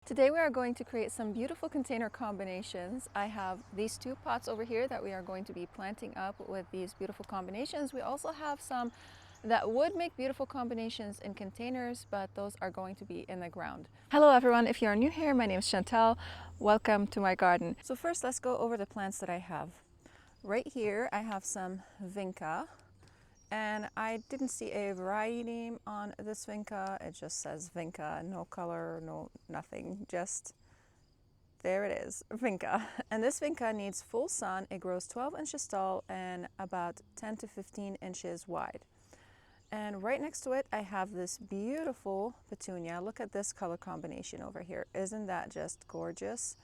Today we are going to create some beautiful container combinations. I have these two pots over here that we are going to be planting up with these beautiful combinations. We also have some that would make beautiful combinations in containers, but those are going to be in the ground. Hello everyone, if you are new here, my name is Chantal. Welcome to my garden. So first let's go over the plants that I have. Right here I have some Vinca. And I didn't see a variety name on this Vinca. It just says Vinca, no color, no nothing, just there it is, Vinca. And this Vinca needs full sun. It grows 12 inches tall and about 10 to 15 inches wide. And right next to it, I have this beautiful petunia. Look at this color combination over here. Isn't that just gorgeous?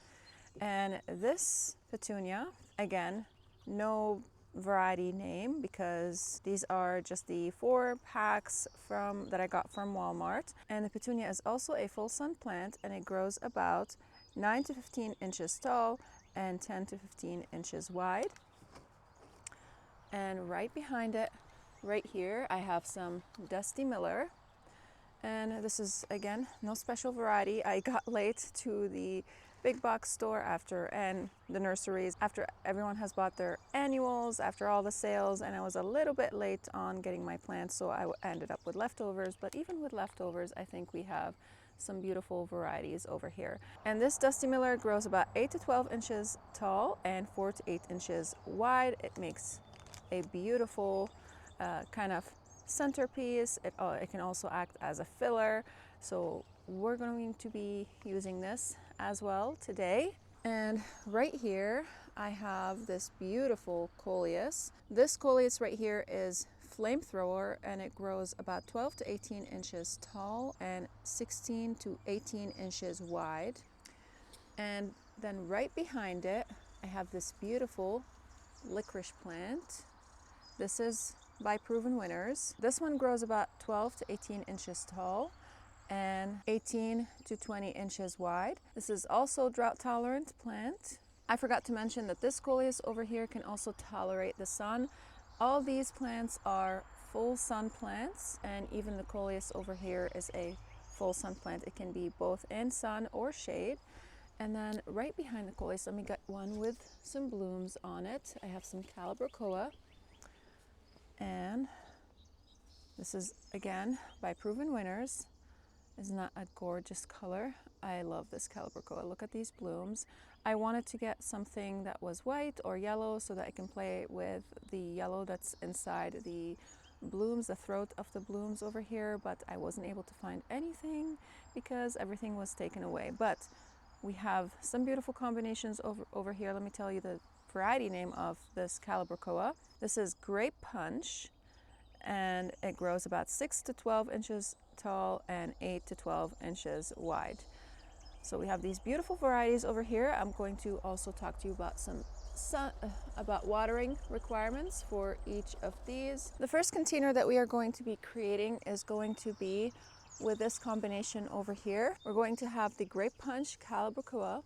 And this petunia, again, no variety name because these are just the 4 packs that I got from Walmart. And the petunia is also a full sun plant, and it grows about 9 to 15 inches tall and 10 to 15 inches wide. And right behind it, right here, I have some Dusty Miller. And this is, again, no special variety. I got late to the big box store and the nurseries after everyone has bought their annuals, after all the sales, and I was a little bit late on getting my plants, so I ended up with leftovers. But even with leftovers, I think we have some beautiful varieties over here. And this Dusty Miller grows about 8 to 12 inches tall and 4 to 8 inches wide. It makes a beautiful kind of centerpiece. It can also act as a filler, so we're going to be using this as well today. And right here I have this beautiful Coleus. This Coleus right here is Flamethrower, and it grows about 12 to 18 inches tall and 16 to 18 inches wide. And then right behind it I have this beautiful Licorice plant. This is by Proven Winners. This one grows about 12 to 18 inches tall and 18 to 20 inches wide. This is also drought tolerant plant. I forgot to mention that this Coleus over here can also tolerate the sun. All these plants are full sun plants, and even the Coleus over here is a full sun plant. It can be both in sun or shade. And then right behind the Coleus, let me get one with some blooms on it. I have some Calibrachoa. And this is, again, by Proven Winners. Isn't that a gorgeous color? I love this Calibrachoa. Look at these blooms. I wanted to get something that was white or yellow so that I can play with the yellow that's inside the blooms, the throat of the blooms over here, but I wasn't able to find anything because everything was taken away. But we have some beautiful combinations over here. Let me tell you the variety name of this Calibrachoa. This is Grape Punch, and it grows about 6 to 12 inches tall and 8 to 12 inches wide. So we have these beautiful varieties over here. I'm going to also talk to you about about watering requirements for each of these. The first container that we are going to be creating is going to be with this combination over here. We're going to have the Grape Punch Calibrachoa,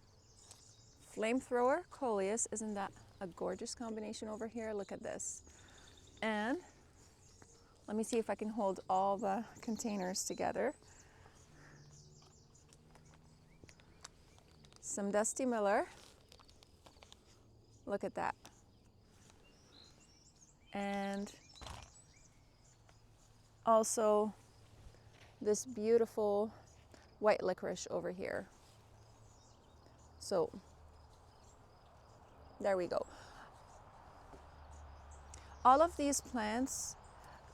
Flamethrower Coleus. Isn't that a gorgeous combination over here? Look at this. And let me see if I can hold all the containers together. Some Dusty Miller. Look at that. And also this beautiful white licorice over here. So there we go. All of these plants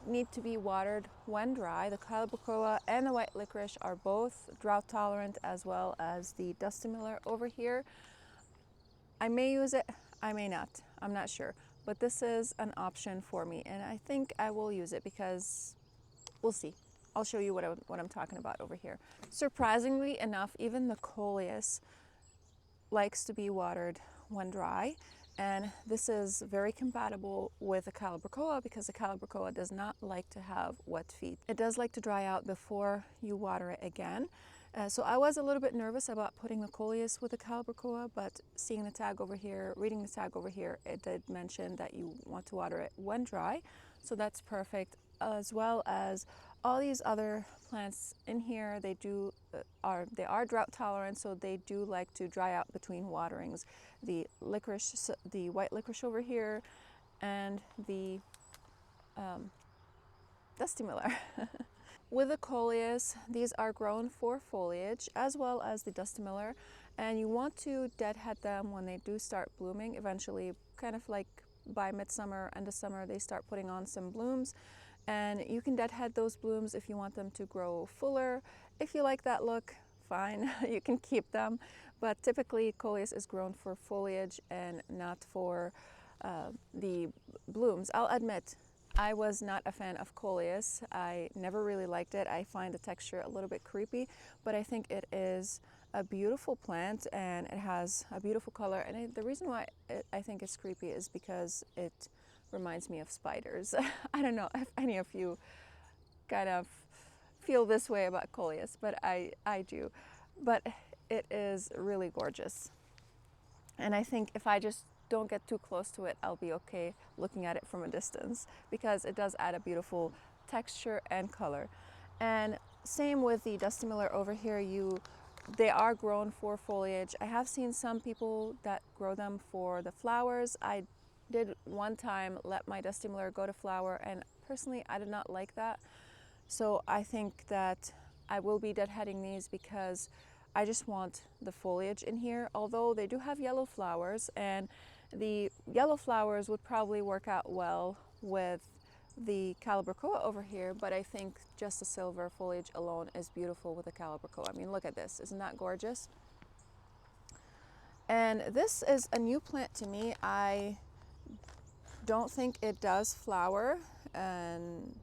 need to be watered when dry. The Calibrachoa and the white licorice are both drought tolerant, as well as the Dusty Miller over here. I may use it, I may not, I'm not sure, but this is an option for me, and I think I will use it because we'll see. I'll show you what I'm talking about over here. Surprisingly enough, even the Coleus likes to be watered when dry. And this is very compatible with the Calibrachoa because the Calibrachoa does not like to have wet feet. It does like to dry out before you water it again. So I was a little bit nervous about putting the Coleus with the Calibrachoa, but seeing the tag over here, reading the tag over here, it did mention that you want to water it when dry. So that's perfect, as well as all these other plants in here, they are drought tolerant, so they do like to dry out between waterings. The licorice, the white licorice over here, and the dusty miller. With the coleus, these are grown for foliage as well as the dusty miller, and you want to deadhead them when they do start blooming. Eventually, kind of like by midsummer, end of summer, they start putting on some blooms, and you can deadhead those blooms if you want them to grow fuller. If you like that look, fine, you can keep them, but typically coleus is grown for foliage and not for the blooms. I'll admit, I was not a fan of coleus. I never really liked it. I find the texture a little bit creepy, but I think it is a beautiful plant and it has a beautiful color. And the reason why I think it's creepy is because it reminds me of spiders. I don't know if any of you kind of feel this way about coleus, but I do. But it is really gorgeous. And I think if I just don't get too close to it, I'll be okay looking at it from a distance, because it does add a beautiful texture and color. And same with the dusty miller over here. They are grown for foliage. I have seen some people that grow them for the flowers. I did one time let my dusty miller go to flower, and personally I did not like that. So I think that I will be deadheading these because I just want the foliage in here, although they do have yellow flowers, and the yellow flowers would probably work out well with the Calibrachoa over here, but I think just the silver foliage alone is beautiful with the Calibrachoa. I mean, look at this. Isn't that gorgeous? And this is a new plant to me. I don't think it does flower, and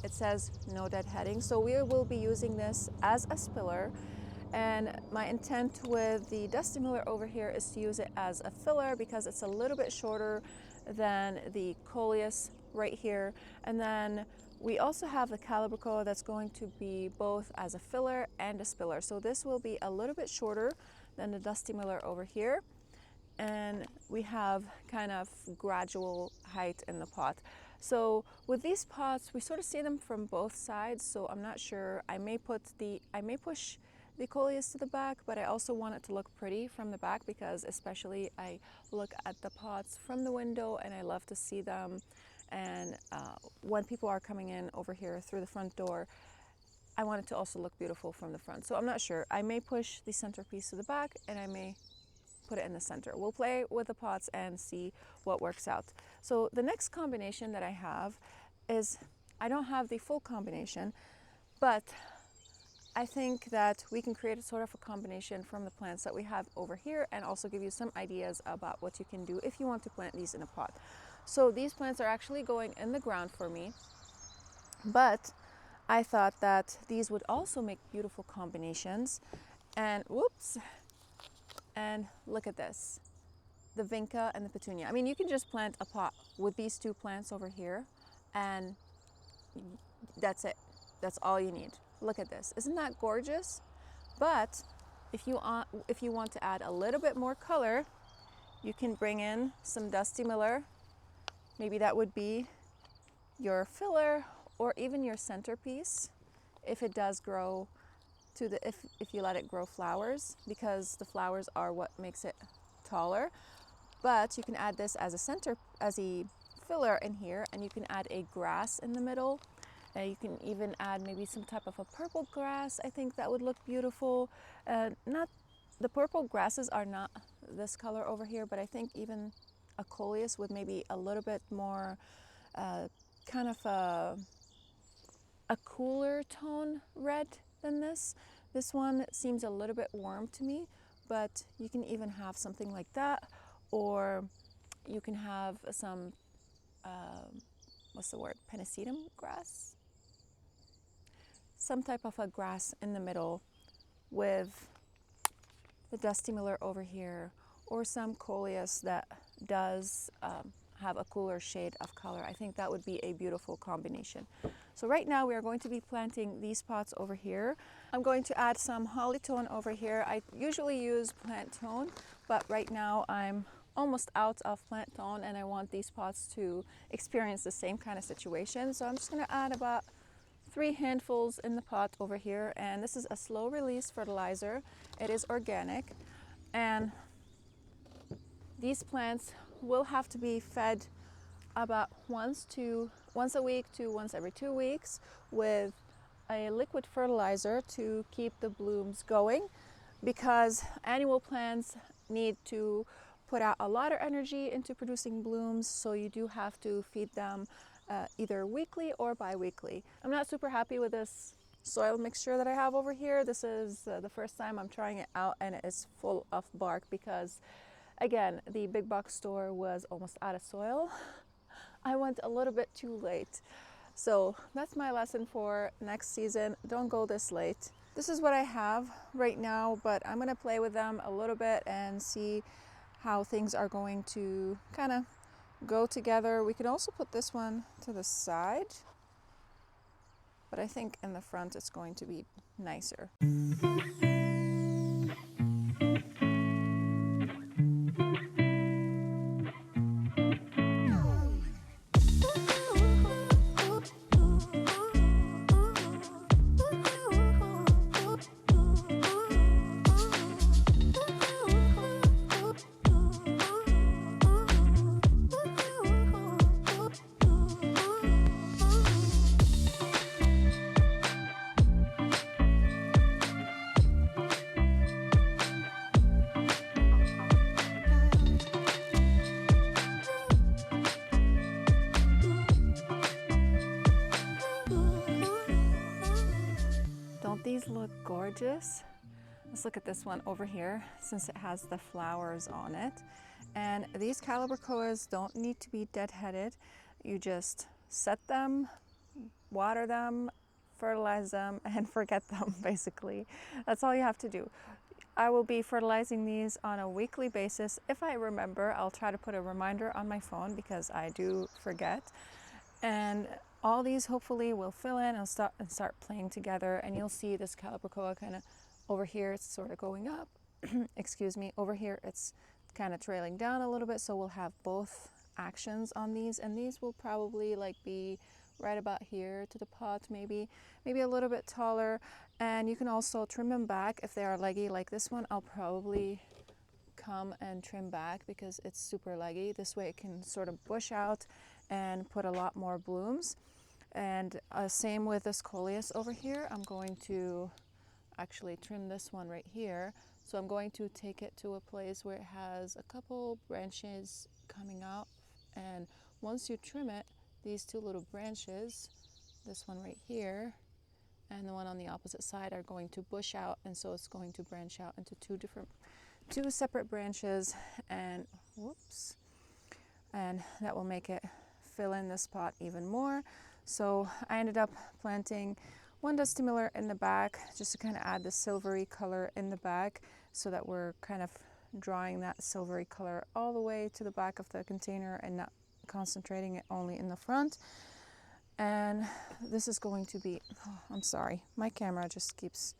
it says no deadheading. So we will be using this as a spiller. And my intent with the dusty miller over here is to use it as a filler because it's a little bit shorter than the coleus right here. And then we also have the Calibrachoa that's going to be both as a filler and a spiller. So this will be a little bit shorter than the dusty miller over here. And we have kind of gradual height in the pot. So with these pots, we sort of see them from both sides. So I'm not sure. I may push the coleus to the back, but I also want it to look pretty from the back, because especially I look at the pots from the window and I love to see them. And when people are coming in over here through the front door, I want it to also look beautiful from the front. So I'm not sure. I may push the centerpiece to the back and I may put it in the center. We'll play with the pots and see what works out. So the next combination that I have is, I don't have the full combination, but I think that we can create a sort of a combination from the plants that we have over here, and also give you some ideas about what you can do if you want to plant these in a pot. So these plants are actually going in the ground for me, but I thought that these would also make beautiful combinations. And whoops, and look at this, the Vinca and the petunia. I mean, you can just plant a pot with these two plants over here, and that's it. That's all you need. Look at this. Isn't that gorgeous? But if you want to add a little bit more color, you can bring in some dusty miller. Maybe that would be your filler or even your centerpiece if it does grow to the, if you let it grow flowers, because the flowers are what makes it taller. But you can add this as a filler in here, and you can add a grass in the middle. You can even add maybe some type of a purple grass. I think that would look beautiful. The purple grasses are not this color over here, but I think even a coleus with maybe a little bit more kind of a cooler tone red than this. This one seems a little bit warm to me, but you can even have something like that, or you can have some, what's the word, penicillium grass? Some type of a grass in the middle with the dusty miller over here, or some coleus that does have a cooler shade of color. I think that would be a beautiful combination. So right now we are going to be planting these pots over here. I'm going to add some holly tone over here. I usually use plant tone, but right now I'm almost out of plant tone and I want these pots to experience the same kind of situation. So I'm just going to add about 3 handfuls in the pot over here, and this is a slow release fertilizer. It is organic, and these plants will have to be fed about once a week to once every 2 weeks with a liquid fertilizer to keep the blooms going, because annual plants need to put out a lot of energy into producing blooms, so you do have to feed them either weekly or bi-weekly. I'm not super happy with this soil mixture that I have over here. This is the first time I'm trying it out, and it is full of bark because, again, the big box store was almost out of soil. I went a little bit too late. So that's my lesson for next season. Don't go this late. This is what I have right now, but I'm gonna play with them a little bit and see how things are going to kind of go together. We could also put this one to the side, but I think in the front it's going to be nicer. Don't these look gorgeous? Let's look at this one over here, since it has the flowers on it. And these Calibrachoas don't need to be deadheaded. You just set them, water them, fertilize them, and forget them, basically. That's all you have to do. I will be fertilizing these on a weekly basis. If I remember, I'll try to put a reminder on my phone because I do forget. And all these hopefully will fill in and start playing together, and you'll see this Calibrachoa kind of over here, it's sort of going up. Excuse me, over here it's kind of trailing down a little bit, so we'll have both actions on these, and these will probably like be right about here to the pot, maybe a little bit taller. And you can also trim them back if they are leggy like this one. I'll probably come and trim back because it's super leggy. This way it can sort of bush out and put a lot more blooms. And same with this Coleus over here. I'm going to actually trim this one right here. So I'm going to take it to a place where it has a couple branches coming out, and once you trim it, these 2 little branches, this one right here and the one on the opposite side, are going to bush out, and so it's going to branch out into 2 separate branches, and whoops, and that will make it fill in this pot even more. So I ended up planting 1 dusty miller in the back just to kind of add the silvery color in the back, so that we're kind of drawing that silvery color all the way to the back of the container and not concentrating it only in the front. And this is going to be, oh, I'm sorry, my camera just keeps,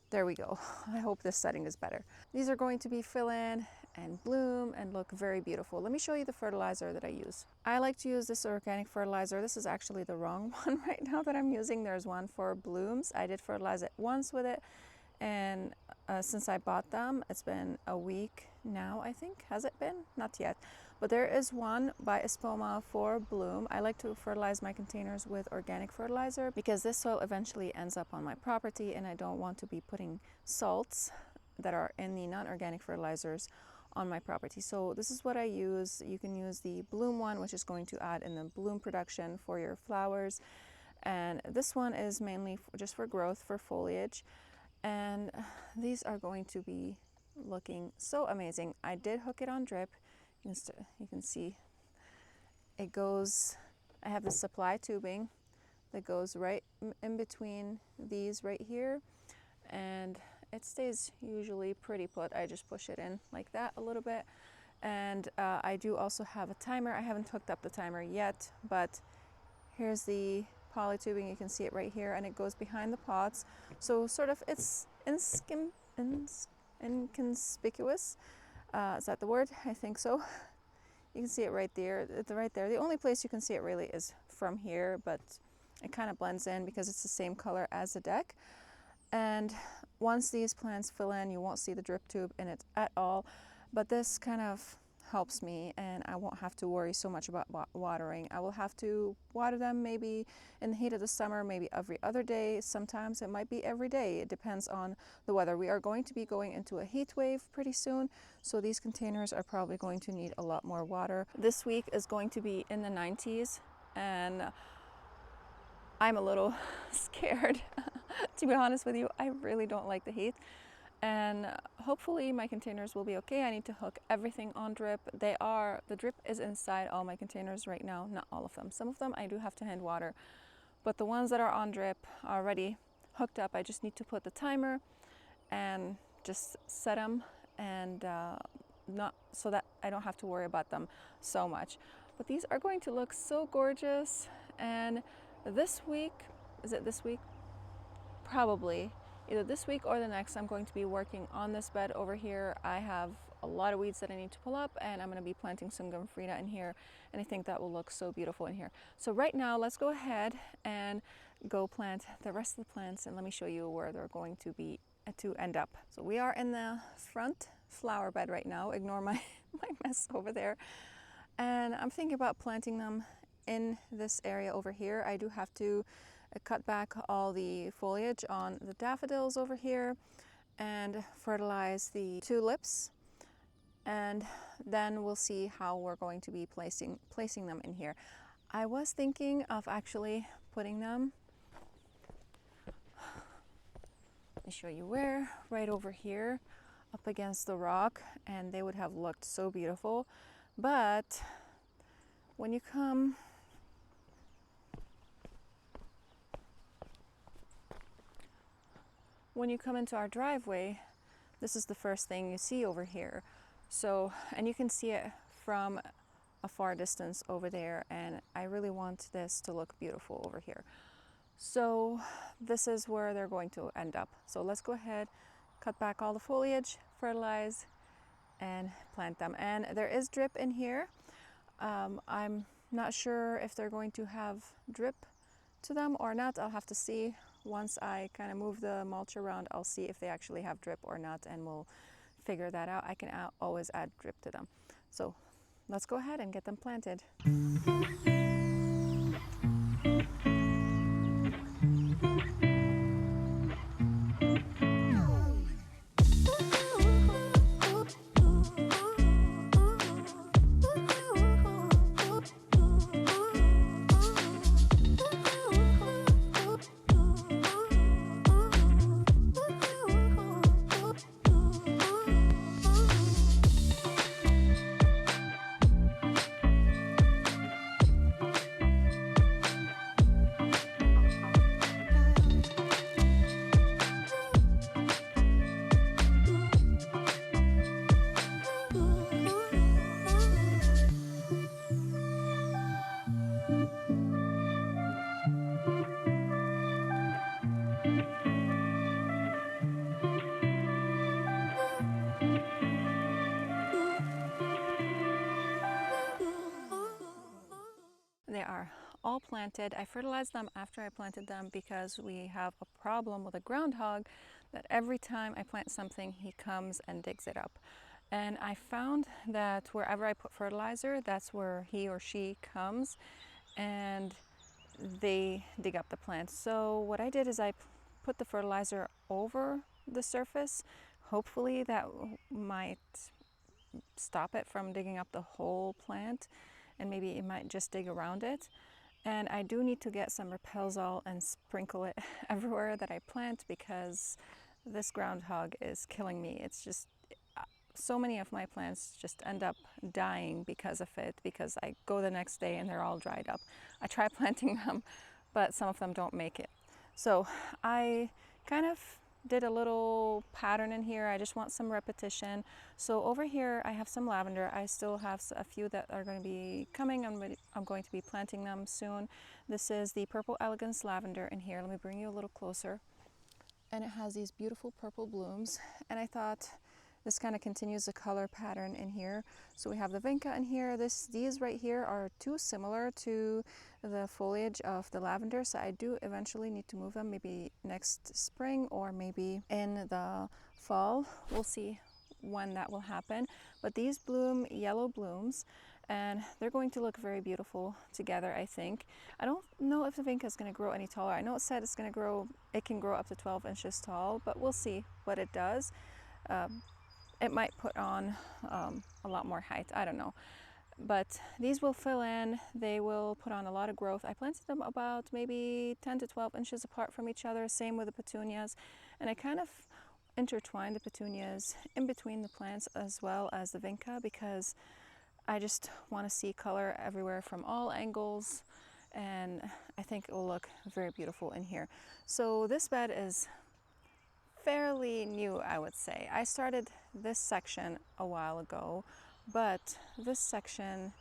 there we go. I hope this setting is better. These are going to be fill in and bloom and look very beautiful. Let me show you the fertilizer that I use. I like to use this organic fertilizer. This is actually the wrong one right now that I'm using. There's one for blooms. I did fertilize it once with it, and since I bought them, it's been a week now, I think. Has it been? Not yet. But there is one by Espoma for bloom. I like to fertilize my containers with organic fertilizer because this soil eventually ends up on my property, and I don't want to be putting salts that are in the non-organic fertilizers on my property. So this is what I use. You can use the bloom one, which is going to add in the bloom production for your flowers. And this one is mainly just for growth, for foliage. And these are going to be looking so amazing. I did hook it on drip. You can see it goes, I have the supply tubing that goes right in between these right here, and it stays usually pretty put. I just push it in like that a little bit. And I do also have a timer. I haven't hooked up the timer yet, but here's the poly tubing. You can see it right here, and it goes behind the pots. So sort of it's inconspicuous. Is that the word? I think so. You can see it right there. It's right there. The only place you can see it really is from here, but it kind of blends in because it's the same color as the deck. And once these plants fill in, you won't see the drip tube in it at all. But this kind of helps me, and I won't have to worry so much about watering. I will have to water them maybe in the heat of the summer, maybe every other day. Sometimes it might be every day. It depends on the weather. We are going to be going into a heat wave pretty soon, so these containers are probably going to need a lot more water. This week is going to be in the 90s, and I'm a little scared. To be honest with you, I really don't like the heat. And hopefully my containers will be okay. I need to hook everything on drip. The drip is inside all my containers right now, not all of them. Some of them I do have to hand water, but the ones that are on drip are already hooked up. I just need to put the timer and just set them, and not so that I don't have to worry about them so much. But these are going to look so gorgeous. And this week, is it this week? Probably. Either this week or the next, I'm going to be working on this bed over here. I have a lot of weeds that I need to pull up, and I'm going to be planting some Gumfrida in here, and I think that will look so beautiful in here. So right now, let's go ahead and go plant the rest of the plants, and let me show you where they're going to be to end up. So we are in the front flower bed right now. Ignore my mess over there. And I'm thinking about planting them in this area over here. I do have to cut back all the foliage on the daffodils over here and fertilize the tulips, and then we'll see how we're going to be placing them in here. I was thinking of actually putting them, let me show you where, right over here up against the rock, and they would have looked so beautiful. But when you come into our driveway, this is the first thing you see over here. So, and you can see it from a far distance over there, and I really want this to look beautiful over here. So this is where they're going to end up. So let's go ahead, cut back all the foliage, fertilize, and plant them. And there is drip in here. I'm not sure if they're going to have drip to them or not. I'll have to see. Once I kind of move the mulch around, I'll see if they actually have drip or not, and we'll figure that out. I can always add drip to them. So let's go ahead and get them planted. They are all planted. I fertilized them after I planted them because we have a problem with a groundhog that every time I plant something, he comes and digs it up. And I found that wherever I put fertilizer, that's where he or she comes and they dig up the plant. So what I did is I put the fertilizer over the surface. Hopefully that might stop it from digging up the whole plant, and maybe it might just dig around it. And I do need to get some Repelzol and sprinkle it everywhere that I plant, because this groundhog is killing me. It's just so many of my plants just end up dying because of it, because I go the next day and they're all dried up. I try planting them, but some of them don't make it. So I kind of did a little pattern in here. I just want some repetition. So over here I have some lavender. I still have a few that are going to be coming. I'm going to be planting them soon. This is the Purple Elegance lavender in here. Let me bring you a little closer. And it has these beautiful purple blooms. And I thought this kind of continues the color pattern in here. So we have the Vinca in here. These right here are too similar to the foliage of the lavender, so I do eventually need to move them, maybe next spring or maybe in the fall. We'll see when that will happen. But these bloom yellow blooms, and they're going to look very beautiful together, I think. I don't know if the Vinca is going to grow any taller. I know it said it's going to grow, it can grow up to 12 inches tall, but we'll see what it does. It might put on a lot more height, I don't know. But these will fill in, they will put on a lot of growth. I planted them about maybe 10 to 12 inches apart from each other, same with the petunias. And I kind of intertwined the petunias in between the plants as well as the Vinca, because I just want to see color everywhere from all angles, and I think it will look very beautiful in here. So this bed is fairly new, I would say. I started this section a while ago, but this section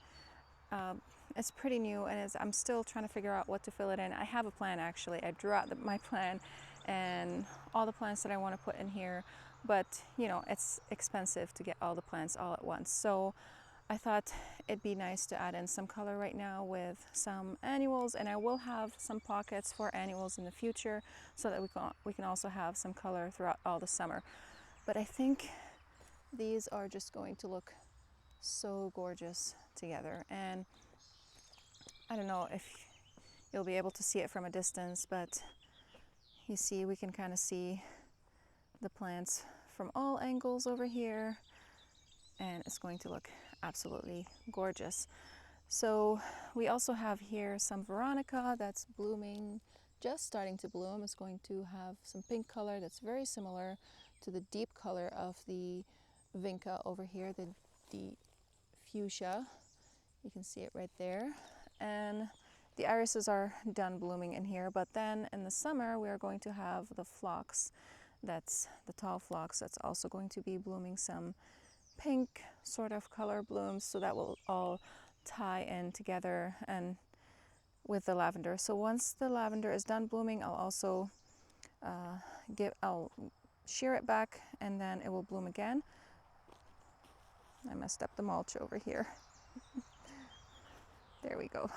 it's pretty new, and I'm still trying to figure out what to fill it in. I have a plan actually. I drew out my plan and all the plants that I want to put in here, but you know, it's expensive to get all the plants all at once. So I thought it'd be nice to add in some color right now with some annuals, and I will have some pockets for annuals in the future so that we can also have some color throughout all the summer. But I think these are just going to look so gorgeous together, and I don't know if you'll be able to see it from a distance, but you see, we can kind of see the plants from all angles over here, and it's going to look absolutely gorgeous. So we also have here some Veronica that's blooming, just starting to bloom. It's going to have some pink color that's very similar to the deep color of the Vinca over here, the fuchsia. You can see it right there. And the irises are done blooming in here, but then in the summer we are going to have the phlox, that's the tall phlox, that's also going to be blooming some pink sort of color blooms, so that will all tie in together and with the lavender. So once the lavender is done blooming, I'll also I'll shear it back, and then it will bloom again. I messed up the mulch over here. There we go.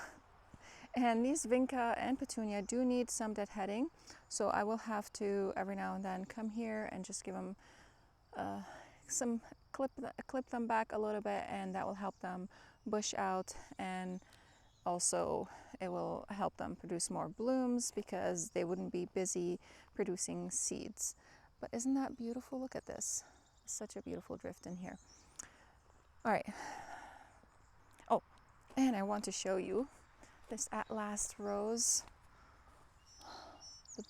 And these Vinca and petunia do need some deadheading, so I will have to every now and then come here and just give them some clip them back a little bit, and that will help them bush out, and also it will help them produce more blooms because they wouldn't be busy producing seeds. But isn't that beautiful? Look at this. Such a beautiful drift in here. All right. Oh, and I want to show you this At Last rose. The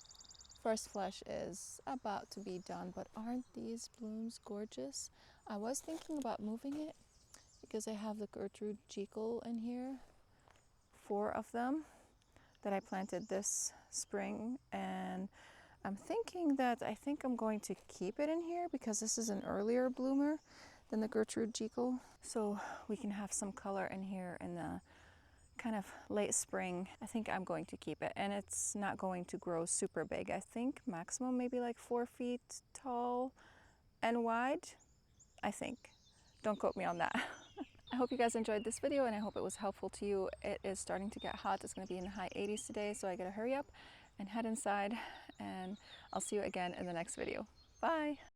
first flush is about to be done, but aren't these blooms gorgeous? I was thinking about moving it because I have the Gertrude Jekyll in here, 4 of them that I planted this spring, and I'm thinking that I think I'm going to keep it in here because this is an earlier bloomer than the Gertrude Jekyll, so we can have some color in here in the kind of late spring. I think I'm going to keep it, and it's not going to grow super big. I think maximum maybe like 4 feet tall and wide, I think. Don't quote me on that. I hope you guys enjoyed this video, and I hope it was helpful to you. It is starting to get hot. It's going to be in the high 80s today, so I gotta hurry up and head inside, and I'll see you again in the next video. Bye!